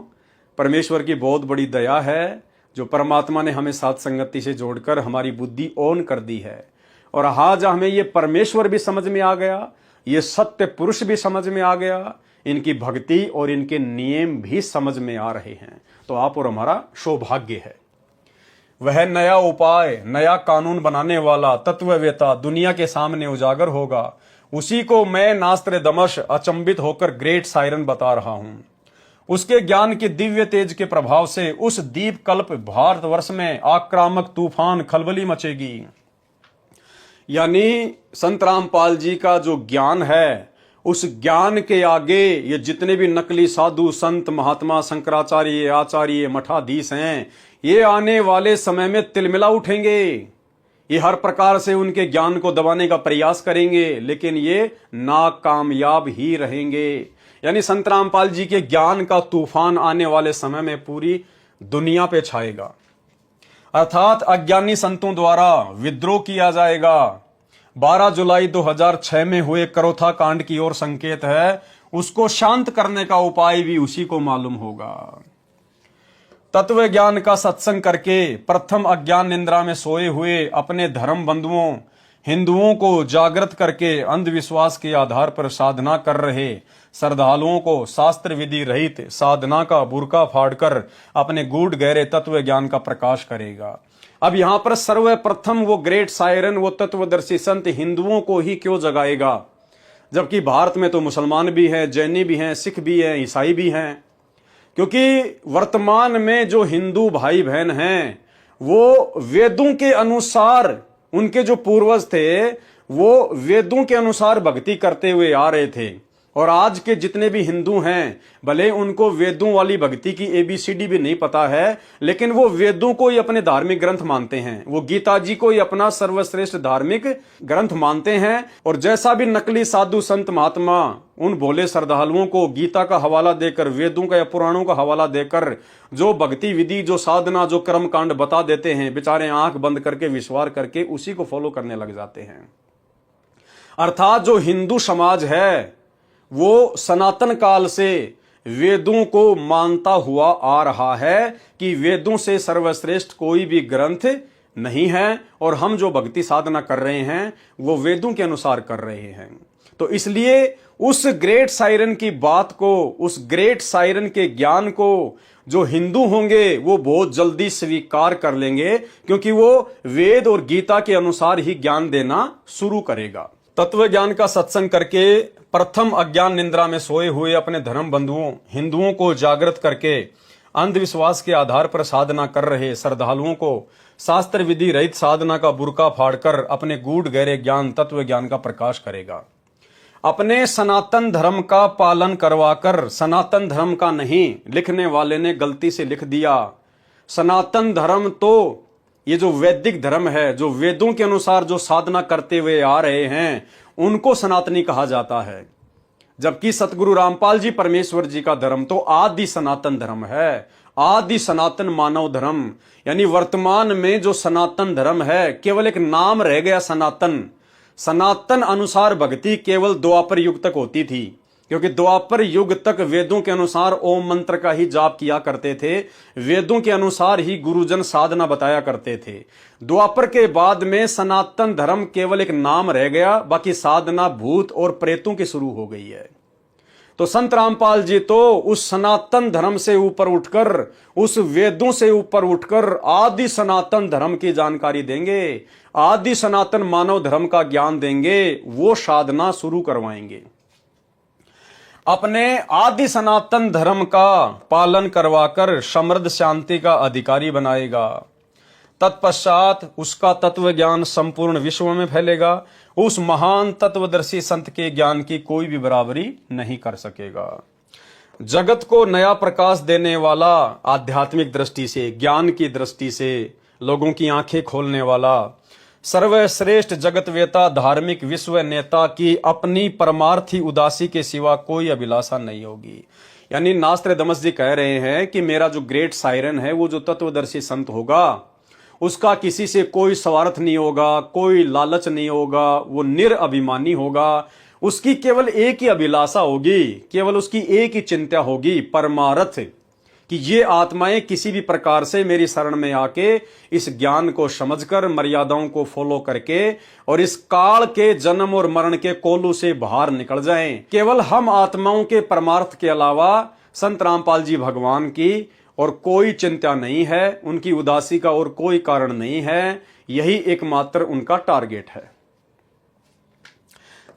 परमेश्वर की बहुत बड़ी दया है जो परमात्मा ने हमें साथ संगति से जोड़कर हमारी बुद्धि ऑन कर दी है। और आज हमें ये परमेश्वर भी समझ में आ गया, ये सत्य पुरुष भी समझ में आ गया, इनकी भक्ति और इनके नियम भी समझ में आ रहे हैं। तो आप और हमारा सौभाग्य है। वह नया उपाय, नया कानून बनाने वाला तत्ववेता दुनिया के सामने उजागर होगा। उसी को मैं नास्त्रदमश अचंभित होकर ग्रेट सायरन बता रहा हूं। उसके ज्ञान के दिव्य तेज के प्रभाव से उस दीप कल्प भारतवर्ष में आक्रामक तूफान खलबली मचेगी। यानी संत रामपाल जी का जो ज्ञान है, उस ज्ञान के आगे ये जितने भी नकली साधु संत महात्मा शंकराचार्य आचार्य मठाधीश हैं, ये आने वाले समय में तिलमिला उठेंगे। ये हर प्रकार से उनके ज्ञान को दबाने का प्रयास करेंगे, लेकिन ये नाकामयाब ही रहेंगे। यानी संत रामपाल जी के ज्ञान का तूफान आने वाले समय में पूरी दुनिया पे छाएगा। अर्थात अज्ञानी संतों द्वारा विद्रोह किया जाएगा। 12 जुलाई 2006 में हुए करोथा कांड की ओर संकेत है। उसको शांत करने का उपाय भी उसी को मालूम होगा। तत्व ज्ञान का सत्संग करके प्रथम अज्ञान निद्रा में सोए हुए अपने धर्म बंधुओं हिंदुओं को जागृत करके अंधविश्वास के आधार पर साधना कर रहे श्रद्धालुओं को शास्त्र विधि रहित साधना का बुरका फाड़कर अपने गूढ़ गहरे तत्व ज्ञान का प्रकाश करेगा। अब यहां पर सर्वप्रथम वो ग्रेट सायरन, वो तत्वदर्शी संत हिंदुओं को ही क्यों जगाएगा, जबकि भारत में तो मुसलमान भी हैं, जैनी भी हैं, सिख भी हैं, ईसाई भी हैं। क्योंकि वर्तमान में जो हिंदू भाई बहन हैं वो वेदों के अनुसार, उनके जो पूर्वज थे वो वेदों के अनुसार भक्ति करते हुए आ रहे थे। और आज के जितने भी हिंदू हैं, भले उनको वेदों वाली भक्ति की ABCD भी नहीं पता है, लेकिन वो वेदों को ही अपने धार्मिक ग्रंथ मानते हैं। वो गीता जी को ही अपना सर्वश्रेष्ठ धार्मिक ग्रंथ मानते हैं। और जैसा भी नकली साधु संत महात्मा उन भोले श्रद्धालुओं को गीता का हवाला देकर, वेदों का या पुराणों का हवाला देकर जो भक्ति विधि, जो साधना, जो कर्म कांड बता देते हैं, बेचारे आंख बंद करके विश्वास करके उसी को फॉलो करने लग जाते हैं। अर्थात जो हिंदू समाज है वो सनातन काल से वेदों को मानता हुआ आ रहा है कि वेदों से सर्वश्रेष्ठ कोई भी ग्रंथ नहीं है, और हम जो भक्ति साधना कर रहे हैं वो वेदों के अनुसार कर रहे हैं। तो इसलिए उस ग्रेट सायरन की बात को, उस ग्रेट सायरन के ज्ञान को जो हिंदू होंगे वो बहुत जल्दी स्वीकार कर लेंगे, क्योंकि वो वेद और गीता के अनुसार ही ज्ञान देना शुरू करेगा। तत्व ज्ञान का सत्संग करके प्रथम अज्ञान निद्रा में सोए हुए अपने धर्म बंधुओं हिंदुओं को जागृत करके अंधविश्वास के आधार पर साधना कर रहे श्रद्धालुओं को शास्त्र विधि रहित साधना का बुरका फाड़कर अपने गूढ़ गहरे ज्ञान, तत्व ज्ञान का प्रकाश करेगा। अपने सनातन धर्म का पालन करवाकर, सनातन धर्म का नहीं, लिखने वाले ने गलती से लिख दिया। सनातन धर्म तो ये जो वैदिक धर्म है, जो वेदों के अनुसार जो साधना करते हुए आ रहे हैं, उनको सनातनी कहा जाता है। जबकि सतगुरु रामपाल जी परमेश्वर जी का धर्म तो आदि सनातन धर्म है, आदि सनातन मानव धर्म। यानी वर्तमान में जो सनातन धर्म है केवल एक नाम रह गया सनातन। सनातन अनुसार भक्ति केवल द्वापर युग तक होती थी, क्योंकि द्वापर युग तक वेदों के अनुसार ओम मंत्र का ही जाप किया करते थे, वेदों के अनुसार ही गुरुजन साधना बताया करते थे। द्वापर के बाद में सनातन धर्म केवल एक नाम रह गया, बाकी साधना भूत और प्रेतों की शुरू हो गई है। तो संत रामपाल जी तो उस सनातन धर्म से ऊपर उठकर, उस वेदों से ऊपर उठकर आदि सनातन धर्म की जानकारी देंगे, आदि सनातन मानव धर्म का ज्ञान देंगे, वो साधना शुरू करवाएंगे। अपने आदि सनातन धर्म का पालन करवाकर समृद्ध शांति का अधिकारी बनाएगा। तत्पश्चात उसका तत्व ज्ञान संपूर्ण विश्व में फैलेगा। उस महान तत्वदर्शी संत के ज्ञान की कोई भी बराबरी नहीं कर सकेगा। जगत को नया प्रकाश देने वाला, आध्यात्मिक दृष्टि से, ज्ञान की दृष्टि से लोगों की आंखें खोलने वाला, सर्वश्रेष्ठ जगतवेता, धार्मिक विश्व नेता की अपनी परमार्थी उदासी के सिवा कोई अभिलाषा नहीं होगी। यानी नास्त्रदमस जी कह रहे हैं कि मेरा जो ग्रेट सायरन है, वो जो तत्वदर्शी संत होगा, उसका किसी से कोई स्वार्थ नहीं होगा, कोई लालच नहीं होगा, वो निरअभिमानी होगा। उसकी केवल एक ही अभिलाषा होगी, केवल उसकी एक ही चिंता होगी, परमार्थ, कि ये आत्माएं किसी भी प्रकार से मेरी शरण में आके इस ज्ञान को समझकर, मर्यादाओं को फॉलो करके और इस काल के जन्म और मरण के कोलू से बाहर निकल जाएं। केवल हम आत्माओं के परमार्थ के अलावा संत रामपाल जी भगवान की और कोई चिंता नहीं है, उनकी उदासी का और कोई कारण नहीं है। यही एकमात्र उनका टारगेट है।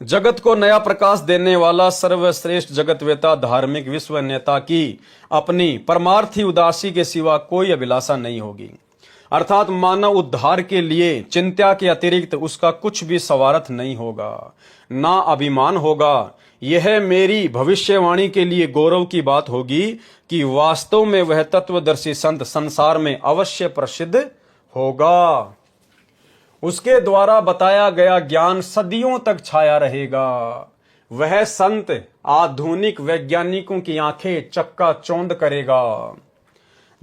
जगत को नया प्रकाश देने वाला सर्वश्रेष्ठ जगतवेता धार्मिक विश्व नेता की अपनी परमार्थी उदासी के सिवा कोई अभिलाषा नहीं होगी। अर्थात मानव उद्धार के लिए चिंता के अतिरिक्त उसका कुछ भी स्वार्थ नहीं होगा, ना अभिमान होगा। यह मेरी भविष्यवाणी के लिए गौरव की बात होगी कि वास्तव में वह तत्वदर्शी संत संसार में अवश्य प्रसिद्ध होगा। उसके द्वारा बताया गया ज्ञान सदियों तक छाया रहेगा। वह संत आधुनिक वैज्ञानिकों की आंखें चक्काचौंध करेगा।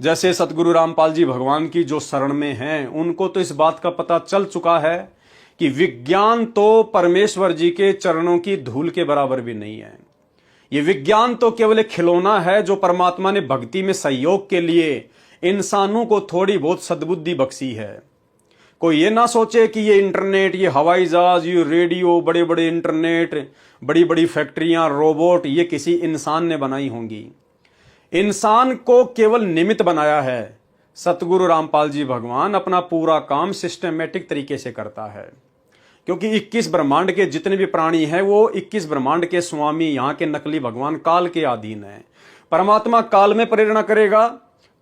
जैसे सतगुरु रामपाल जी भगवान की जो शरण में हैं, उनको तो इस बात का पता चल चुका है कि विज्ञान तो परमेश्वर जी के चरणों की धूल के बराबर भी नहीं है। ये विज्ञान तो केवल एक खिलौना है जो परमात्मा ने भक्ति में सहयोग के लिए इंसानों को थोड़ी बहुत सद्बुद्धि बख्शी है। कोई ये ना सोचे कि ये इंटरनेट, ये हवाई जहाज, ये रेडियो, बड़े बड़े इंटरनेट, बड़ी बड़ी फैक्ट्रियां, रोबोट, ये किसी इंसान ने बनाई होंगी। इंसान को केवल निमित्त बनाया है। सतगुरु रामपाल जी भगवान अपना पूरा काम सिस्टमेटिक तरीके से करता है, क्योंकि 21 ब्रह्मांड के जितने भी प्राणी हैं वो 21 ब्रह्मांड के स्वामी, यहाँ के नकली भगवान काल के अधीन है। परमात्मा काल में प्रेरणा करेगा,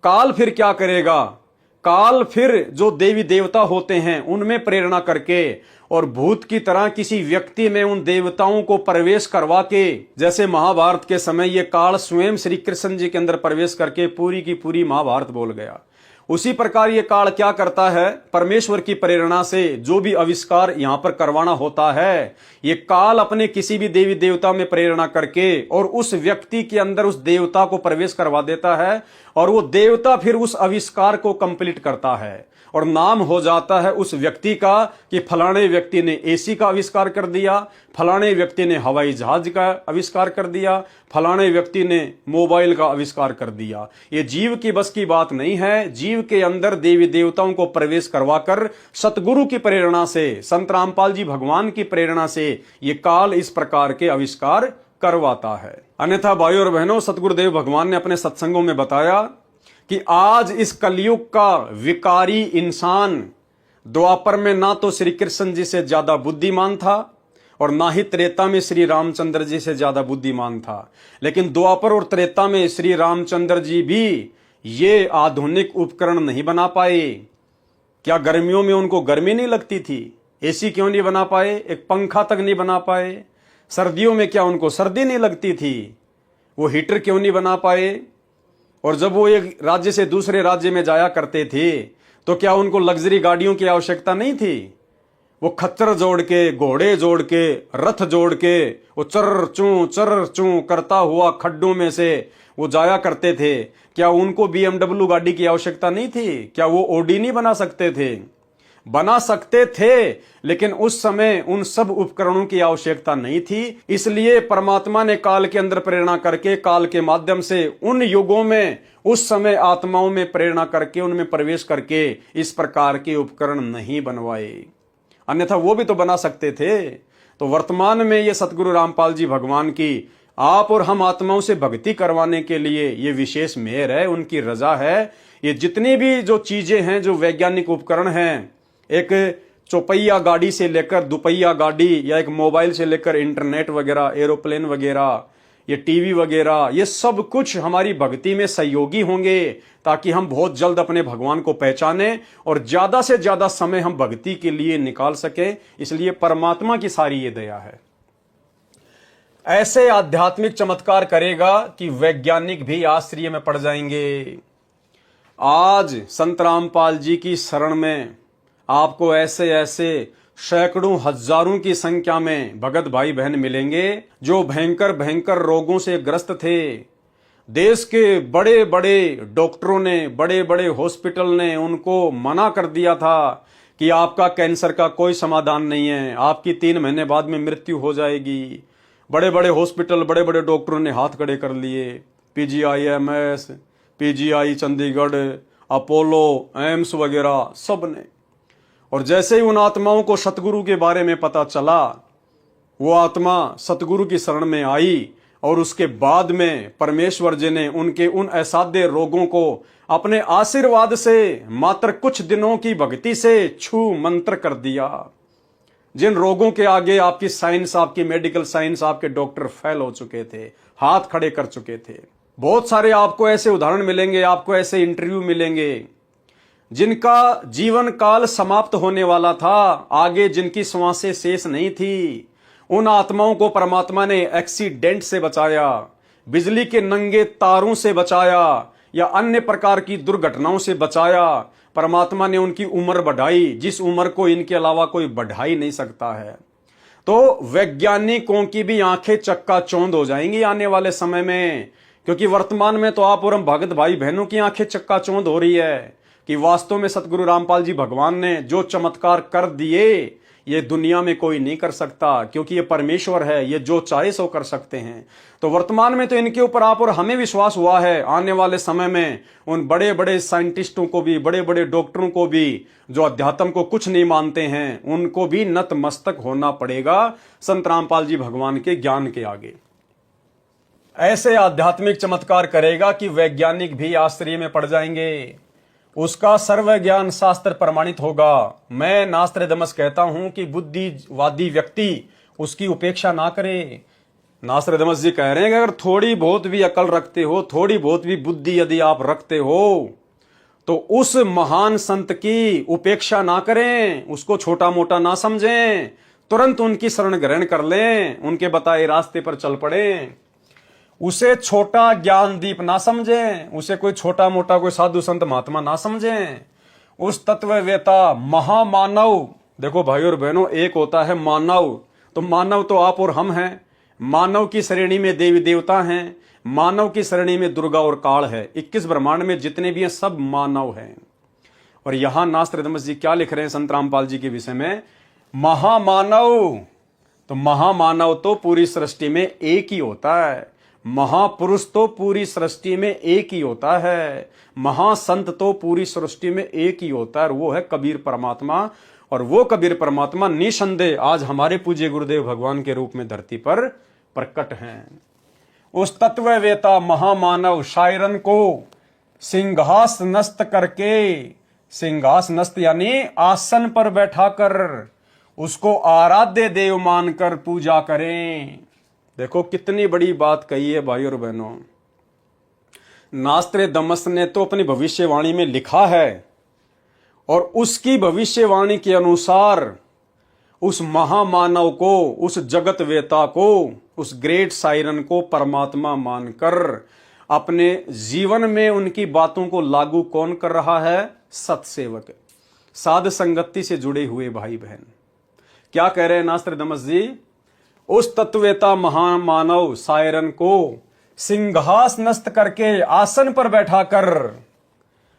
काल फिर क्या करेगा? काल फिर जो देवी देवता होते हैं उनमें प्रेरणा करके और भूत की तरह किसी व्यक्ति में उन देवताओं को प्रवेश करवा के, जैसे महाभारत के समय ये काल स्वयं श्री कृष्ण जी के अंदर प्रवेश करके पूरी की पूरी महाभारत बोल गया, उसी प्रकार ये काल क्या करता है? परमेश्वर की प्रेरणा से जो भी आविष्कार यहां पर करवाना होता है, ये काल अपने किसी भी देवी देवता में प्रेरणा करके और उस व्यक्ति के अंदर उस देवता को प्रवेश करवा देता है और वो देवता फिर उस आविष्कार को कंप्लीट करता है और नाम हो जाता है उस व्यक्ति का कि फलाने व्यक्ति ने एसी का आविष्कार कर दिया, फलाने व्यक्ति ने हवाई जहाज का आविष्कार कर दिया, फलाने व्यक्ति ने मोबाइल का आविष्कार कर दिया। ये जीव की बस की बात नहीं है। जीव के अंदर देवी देवताओं को प्रवेश करवाकर सतगुरु की प्रेरणा से, संत रामपाल जी भगवान की प्रेरणा से ये काल इस प्रकार के आविष्कार करवाता है। अन्यथा भाइयों और बहनों, सतगुरुदेव भगवान ने अपने सत्संगों में बताया कि आज इस कलयुग का विकारी इंसान द्वापर में ना तो श्री कृष्ण जी से ज्यादा बुद्धिमान था और ना ही त्रेता में श्री रामचंद्र जी से ज्यादा बुद्धिमान था, लेकिन द्वापर और त्रेता में श्री रामचंद्र जी भी ये आधुनिक उपकरण नहीं बना पाए। क्या गर्मियों में उनको गर्मी नहीं लगती थी? एसी क्यों नहीं बना पाए? एक पंखा तक नहीं बना पाए। सर्दियों में क्या उनको सर्दी नहीं लगती थी? वो हीटर क्यों नहीं बना पाए? और जब वो एक राज्य से दूसरे राज्य में जाया करते थे तो क्या उनको लग्जरी गाड़ियों की आवश्यकता नहीं थी? वो खच्चर जोड़ के, घोड़े जोड़ के, रथ जोड़ के वो चर्र चूं करता हुआ खड्डों में से वो जाया करते थे। क्या उनको BMW गाड़ी की आवश्यकता नहीं थी? क्या वो ओडी नहीं बना सकते थे? बना सकते थे, लेकिन उस समय उन सब उपकरणों की आवश्यकता नहीं थी। इसलिए परमात्मा ने काल के अंदर प्रेरणा करके, काल के माध्यम से उन युगों में उस समय आत्माओं में प्रेरणा करके, उनमें प्रवेश करके इस प्रकार के उपकरण नहीं बनवाए। अन्यथा वो भी तो बना सकते थे। तो वर्तमान में ये सतगुरु रामपाल जी भगवान की आप और हम आत्माओं से भक्ति करवाने के लिए ये विशेष मेहर है, उनकी रजा है। ये जितनी भी जो चीजें हैं, जो वैज्ञानिक उपकरण हैं, एक चौपहिया गाड़ी से लेकर दुपहिया गाड़ी या एक मोबाइल से लेकर इंटरनेट वगैरह, एरोप्लेन वगैरह, ये टीवी वगैरह, ये सब कुछ हमारी भक्ति में सहयोगी होंगे ताकि हम बहुत जल्द अपने भगवान को पहचाने और ज्यादा से ज्यादा समय हम भक्ति के लिए निकाल सके। इसलिए परमात्मा की सारी ये दया है। ऐसे आध्यात्मिक चमत्कार करेगा कि वैज्ञानिक भी आश्चर्य में पड़ जाएंगे। आज संत रामपाल जी की शरण में आपको ऐसे ऐसे सैकड़ों हजारों की संख्या में भगत भाई बहन मिलेंगे जो भयंकर भयंकर रोगों से ग्रस्त थे, देश के बड़े बड़े डॉक्टरों ने, बड़े बड़े हॉस्पिटल ने उनको मना कर दिया था कि आपका कैंसर का कोई समाधान नहीं है, आपकी 3 महीने बाद में मृत्यु हो जाएगी। बड़े बड़े हॉस्पिटल, बड़े बड़े डॉक्टरों ने हाथ खड़े कर लिए, PGIMS, PGI Chandigarh, Apollo, AIIMS वगैरह सब ने। और जैसे ही उन आत्माओं को सतगुरु के बारे में पता चला, वो आत्मा सतगुरु की शरण में आई और उसके बाद में परमेश्वर जी ने उनके उन असाध्य रोगों को अपने आशीर्वाद से मात्र कुछ दिनों की भक्ति से छू मंत्र कर दिया। जिन रोगों के आगे आपकी साइंस, आपकी मेडिकल साइंस, आपके डॉक्टर फेल हो चुके थे, हाथ खड़े कर चुके थे। बहुत सारे आपको ऐसे उदाहरण मिलेंगे, आपको ऐसे इंटरव्यू मिलेंगे जिनका जीवन काल समाप्त होने वाला था, आगे जिनकी श्वासें शेष नहीं थी। उन आत्माओं को परमात्मा ने एक्सीडेंट से बचाया, बिजली के नंगे तारों से बचाया या अन्य प्रकार की दुर्घटनाओं से बचाया। परमात्मा ने उनकी उम्र बढ़ाई, जिस उम्र को इनके अलावा कोई बढ़ा ही नहीं सकता है। तो वैज्ञानिकों की भी आंखें चक्काचौंध हो जाएंगी आने वाले समय में, क्योंकि वर्तमान में तो आप और हम भगत भाई बहनों की आंखें चक्काचौंध हो रही है कि वास्तव में सतगुरु रामपाल जी भगवान ने जो चमत्कार कर दिए, ये दुनिया में कोई नहीं कर सकता, क्योंकि ये परमेश्वर है, ये जो चाहे सो कर सकते हैं। तो वर्तमान में तो इनके ऊपर आप और हमें विश्वास हुआ है। आने वाले समय में उन बड़े बड़े साइंटिस्टों को भी, बड़े बड़े डॉक्टरों को भी, जो अध्यात्म को कुछ नहीं मानते हैं, उनको भी नतमस्तक होना पड़ेगा संत रामपाल जी भगवान के ज्ञान के आगे। ऐसे आध्यात्मिक चमत्कार करेगा कि वैज्ञानिक भी आश्चर्य में पड़ जाएंगे। उसका सर्व ज्ञान शास्त्र प्रमाणित होगा। मैं नास्त्रदमस कहता हूं कि बुद्धिवादी व्यक्ति उसकी उपेक्षा ना करे। नास्त्रदमस जी कह रहे हैं कि अगर थोड़ी बहुत भी अकल रखते हो, थोड़ी बहुत भी बुद्धि यदि आप रखते हो, तो उस महान संत की उपेक्षा ना करें, उसको छोटा मोटा ना समझें, तुरंत उनकी शरण ग्रहण कर लें, उनके बताए रास्ते पर चल पड़ें। उसे छोटा ज्ञान दीप ना समझें, उसे कोई छोटा मोटा कोई साधु संत महात्मा ना समझें। उस तत्ववेता महामानव, देखो भाई और बहनों, एक होता है मानव, तो मानव तो आप और हम हैं। मानव की श्रेणी में देवी देवता हैं, मानव की श्रेणी में दुर्गा और काल है। 21 ब्रह्मांड में जितने भी हैं सब मानव हैं। और यहां नास्त्रदमस जी क्या लिख रहे हैं संत रामपाल जी के विषय में? महामानव, तो महामानव तो पूरी सृष्टि में एक ही होता है। महापुरुष तो पूरी सृष्टि में एक ही होता है। महासंत तो पूरी सृष्टि में एक ही होता है, वो है कबीर परमात्मा। और वो कबीर परमात्मा निसंदेह आज हमारे पूज्य गुरुदेव भगवान के रूप में धरती पर प्रकट हैं। उस तत्ववेता महामानव शायरन को सिंहासनस्थ करके, सिंहासनस्थ यानी आसन पर बैठाकर उसको आराध्य देव मानकर पूजा करें। देखो कितनी बड़ी बात कही है भाई और बहनों। नास्त्रदमस ने तो अपनी भविष्यवाणी में लिखा है, और उसकी भविष्यवाणी के अनुसार उस महामानव को, उस जगतवेता को, उस ग्रेट सायरन को परमात्मा मानकर अपने जीवन में उनकी बातों को लागू कौन कर रहा है? सत्सेवक, साध संगति से जुड़े हुए भाई बहन। क्या कह रहे हैं नास्त्रदमस जी? उस तत्ववेता महामानव सायरन को सिंहासनस्थ करके आसन पर बैठाकर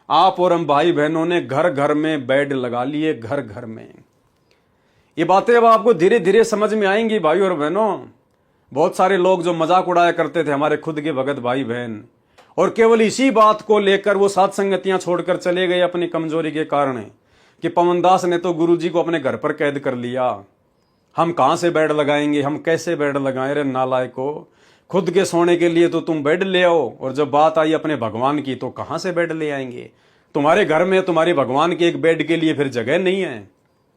आप और हम भाई बहनों ने घर घर में बेड लगा लिए, घर घर में। ये बातें अब आपको धीरे धीरे समझ में आएंगी भाई और बहनों। बहुत सारे लोग जो मजाक उड़ाया करते थे हमारे खुद के भगत भाई बहन, और केवल इसी बात को लेकर वो साथ संगतियां छोड़कर चले गए अपनी कमजोरी के कारण कि पवनदास ने तो गुरुजी को अपने घर पर कैद कर लिया, हम कहां से बेड लगाएंगे, हम कैसे बेड लगाएं? रे नालायको, खुद के सोने के लिए तो तुम बेड ले आओ, और जब बात आई अपने भगवान की तो कहां से बेड ले आएंगे? तुम्हारे घर में तुम्हारे भगवान के एक बेड के लिए फिर जगह नहीं है।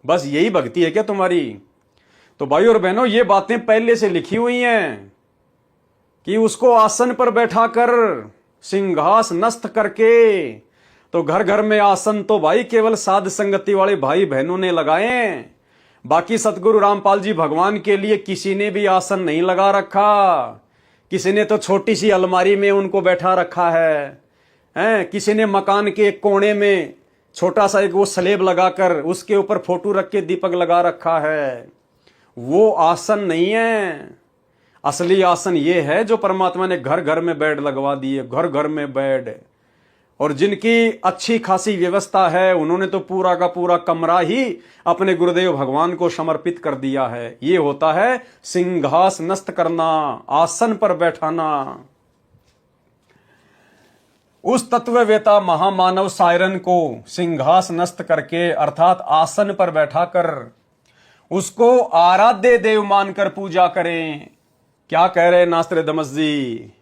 बस यही भक्ति है क्या तुम्हारी? तो भाई और बहनों, ये बातें पहले से लिखी हुई हैं कि उसको आसन पर बैठाकर सिंहासनस्थ करके, तो घर घर में आसन तो भाई केवल साध संगति वाले भाई बहनों ने लगाए। बाकी सतगुरु रामपाल जी भगवान के लिए किसी ने भी आसन नहीं लगा रखा। किसी ने तो छोटी सी अलमारी में उनको बैठा रखा है, किसी ने मकान के एक कोने में छोटा सा एक वो स्लेब लगाकर उसके ऊपर फोटो रख के दीपक लगा रखा है। वो आसन नहीं है। असली आसन ये है जो परमात्मा ने घर घर में बेड लगवा दिए, घर घर में बेड। और जिनकी अच्छी खासी व्यवस्था है उन्होंने तो पूरा का पूरा कमरा ही अपने गुरुदेव भगवान को समर्पित कर दिया है। ये होता है सिंहासनस्थ करना, आसन पर बैठाना। उस तत्ववेता महामानव सायरन को सिंहासनस्थ करके अर्थात आसन पर बैठाकर उसको आराध्य देव मानकर पूजा करें। क्या कह रहे नास्त्रदमस जी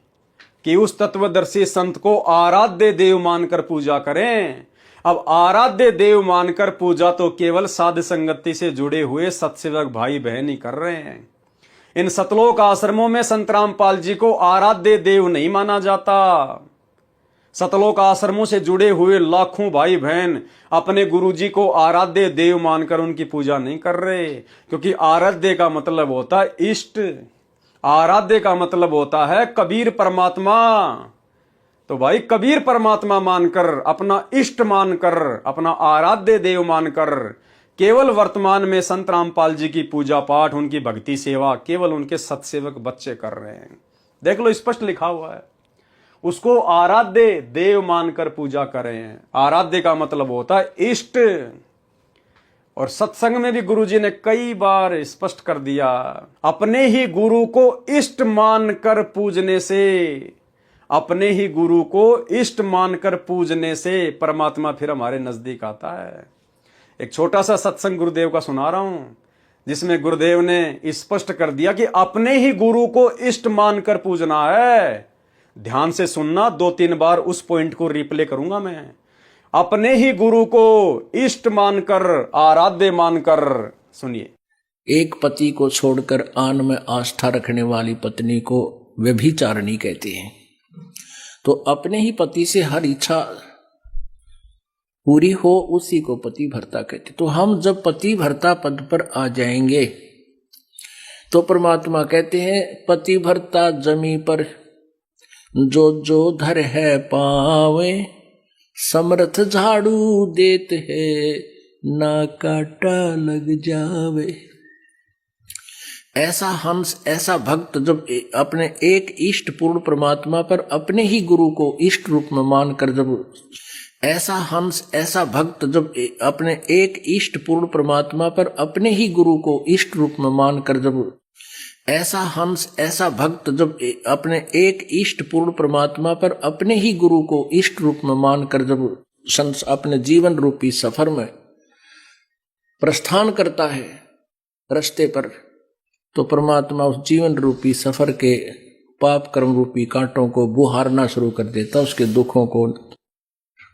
कि उस तत्वदर्शी संत को आराध्य देव मानकर पूजा करें। अब आराध्य देव मानकर पूजा तो केवल साध संगति से जुड़े हुए सत्सेवक भाई बहन ही कर रहे हैं। इन सतलोक आश्रमों में संत रामपाल जी को आराध्य देव नहीं माना जाता। सतलोक आश्रमों से जुड़े हुए लाखों भाई बहन अपने गुरुजी को आराध्य देव मानकर उनकी पूजा नहीं कर रहे, क्योंकि आराध्य का मतलब होता है इष्ट, आराध्य का मतलब होता है कबीर परमात्मा। तो भाई कबीर परमात्मा मानकर, अपना इष्ट मानकर, अपना आराध्य देव मानकर केवल वर्तमान में संत रामपाल जी की पूजा पाठ, उनकी भक्ति सेवा केवल उनके सत्सेवक बच्चे कर रहे हैं। देख लो, स्पष्ट लिखा हुआ है, उसको आराध्य देव मानकर पूजा कर रहे हैं। आराध्य का मतलब होता है इष्ट। और सत्संग में भी गुरुजी ने कई बार स्पष्ट कर दिया, अपने ही गुरु को इष्ट मानकर पूजने से, अपने ही गुरु को इष्ट मानकर पूजने से परमात्मा फिर हमारे नजदीक आता है। एक छोटा सा सत्संग गुरुदेव का सुना रहा हूं, जिसमें गुरुदेव ने स्पष्ट कर दिया कि अपने ही गुरु को इष्ट मानकर पूजना है। ध्यान से सुनना, 2-3 बार उस पॉइंट को रिप्ले करूंगा मैं। अपने ही गुरु को इष्ट मानकर, आराध्य मानकर। सुनिए, एक पति को छोड़कर आन में आस्था रखने वाली पत्नी को व्यभिचारिणी कहते हैं। तो अपने ही पति से हर इच्छा पूरी हो उसी को पति भर्ता कहते। तो हम जब पति भर्ता पद पर आ जाएंगे तो परमात्मा कहते हैं, पति भर्ता जमी पर जो जो धर है पावे, समर्थ झाड़ू देत है ना काटा लग जावे। ऐसा हंस, ऐसा भक्त जब अपने एक इष्ट पूर्ण परमात्मा पर अपने ही गुरु को इष्ट रूप में मानकर, जब ऐसा हंस, ऐसा भक्त जब अपने एक इष्ट पूर्ण परमात्मा पर अपने ही गुरु को इष्ट रूप में मानकर, जब ऐसा हंस, ऐसा भक्त जब अपने एक इष्ट पूर्ण परमात्मा पर अपने ही गुरु को इष्ट रूप में मानकर जब अपने जीवन रूपी सफर में प्रस्थान करता है रास्ते पर, तो परमात्मा उस जीवन रूपी सफर के पाप कर्म रूपी कांटों को बुहारना शुरू कर देता, उसके दुखों को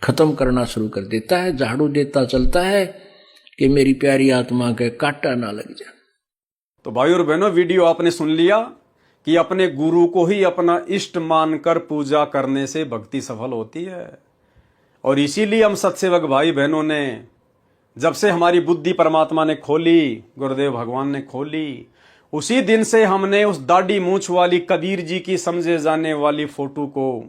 खत्म करना शुरू कर देता है। झाड़ू देता चलता है कि मेरी प्यारी आत्मा के कांटा ना लग जाए। तो भाई और बहनों, वीडियो आपने सुन लिया कि अपने गुरु को ही अपना इष्ट मानकर पूजा करने से भक्ति सफल होती है। और इसीलिए हम सत्सेवक भाई बहनों ने, जब से हमारी बुद्धि परमात्मा ने खोली, गुरुदेव भगवान ने खोली, उसी दिन से हमने उस दाढ़ी मूंछ वाली कबीर जी की समझे जाने वाली फोटो को,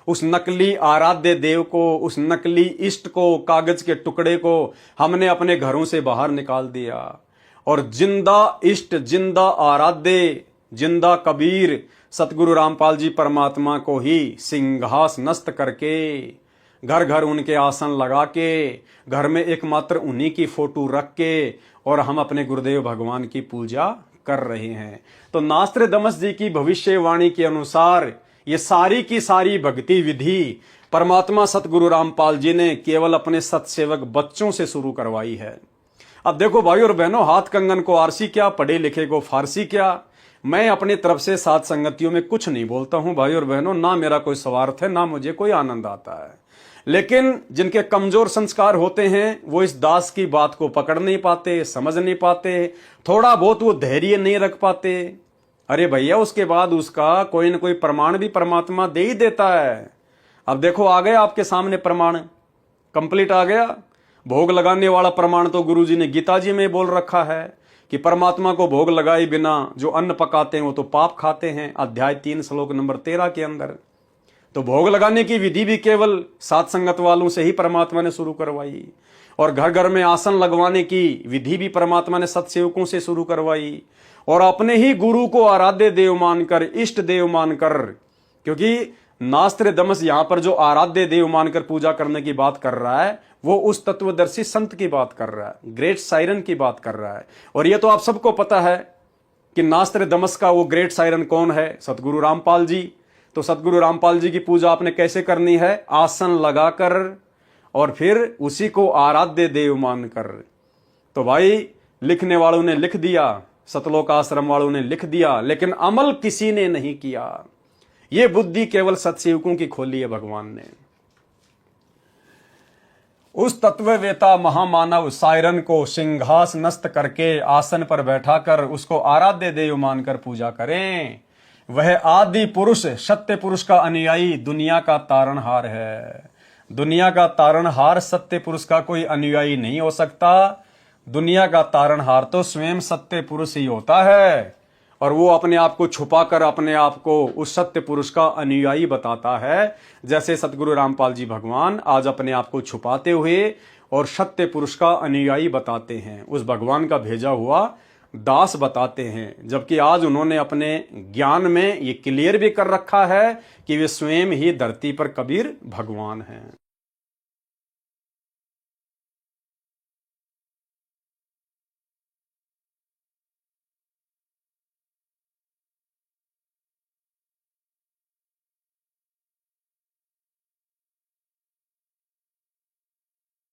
उस नकली आराध्य देव को, उस नकली इष्ट को, कागज के टुकड़े को हमने अपने घरों से बाहर निकाल दिया। और जिंदा इष्ट, जिंदा आराध्य, जिंदा कबीर सतगुरु रामपाल जी परमात्मा को ही सिंहासनस्थ करके, घर घर उनके आसन लगा के, घर में एकमात्र उन्हीं की फोटो रख के, और हम अपने गुरुदेव भगवान की पूजा कर रहे हैं। तो नास्त्रदमस जी की भविष्यवाणी के अनुसार ये सारी की सारी भक्ति विधि परमात्मा सतगुरु रामपाल जी ने केवल अपने सत्सेवक बच्चों से शुरू करवाई है। अब देखो भाई और बहनों, हाथ कंगन को आरसी क्या, पढ़े लिखे को फारसी क्या। मैं अपनी तरफ से साथ संगतियों में कुछ नहीं बोलता हूं भाई और बहनों, ना मेरा कोई स्वार्थ है, ना मुझे कोई आनंद आता है। लेकिन जिनके कमजोर संस्कार होते हैं वो इस दास की बात को पकड़ नहीं पाते, समझ नहीं पाते, थोड़ा बहुत वो धैर्य नहीं रख पाते। अरे भैया, उसके बाद उसका कोई न कोई प्रमाण भी परमात्मा दे ही देता है। अब देखो, आ गया आपके सामने प्रमाण, कंप्लीट आ गया। भोग लगाने वाला प्रमाण तो गुरुजी ने गीता जी में बोल रखा है कि परमात्मा को भोग लगाए बिना जो अन्न पकाते हैं वो तो पाप खाते हैं, अध्याय 3 श्लोक नंबर 13 के अंदर। तो भोग लगाने की विधि भी केवल सात संगत वालों से ही परमात्मा ने शुरू करवाई, और घर घर में आसन लगवाने की विधि भी परमात्मा ने सत्सेवकों से शुरू करवाई, और अपने ही गुरु को आराध्य देव मानकर, इष्ट देव मानकर, क्योंकि नास्त्रदमस यहां पर जो आराध्य देव मानकर पूजा करने की बात कर रहा है वो उस तत्वदर्शी संत की बात कर रहा है, ग्रेट साइरन की बात कर रहा है। और ये तो आप सबको पता है कि नास्त्रदमस का वो ग्रेट साइरन कौन है? सतगुरु रामपाल जी। तो सतगुरु रामपाल जी की पूजा आपने कैसे करनी है? आसन लगाकर और फिर उसी को आराध्य देव मानकर। तो भाई लिखने वालों ने लिख दिया, सतलोक आश्रम वालों ने लिख दिया, लेकिन अमल किसी ने नहीं किया। ये बुद्धि केवल सत्सेवकों की खोली है भगवान ने। उस तत्ववेता महामानव सायरन को सिंहासनस्थ करके आसन पर बैठाकर उसको आराध्य देव मानकर पूजा करें। वह आदि पुरुष, सत्य पुरुष का अनुयायी दुनिया का तारणहार है। दुनिया का तारणहार सत्य पुरुष का कोई अनुयायी नहीं हो सकता। दुनिया का तारणहार तो स्वयं सत्य पुरुष ही होता है, और वो अपने आप को छुपाकर अपने आप को उस सत्य पुरुष का अनुयायी बताता है। जैसे सतगुरु रामपाल जी भगवान आज अपने आप को छुपाते हुए और सत्य पुरुष का अनुयायी बताते हैं, उस भगवान का भेजा हुआ दास बताते हैं। जबकि आज उन्होंने अपने ज्ञान में ये क्लियर भी कर रखा है कि वे स्वयं ही धरती पर कबीर भगवान हैं।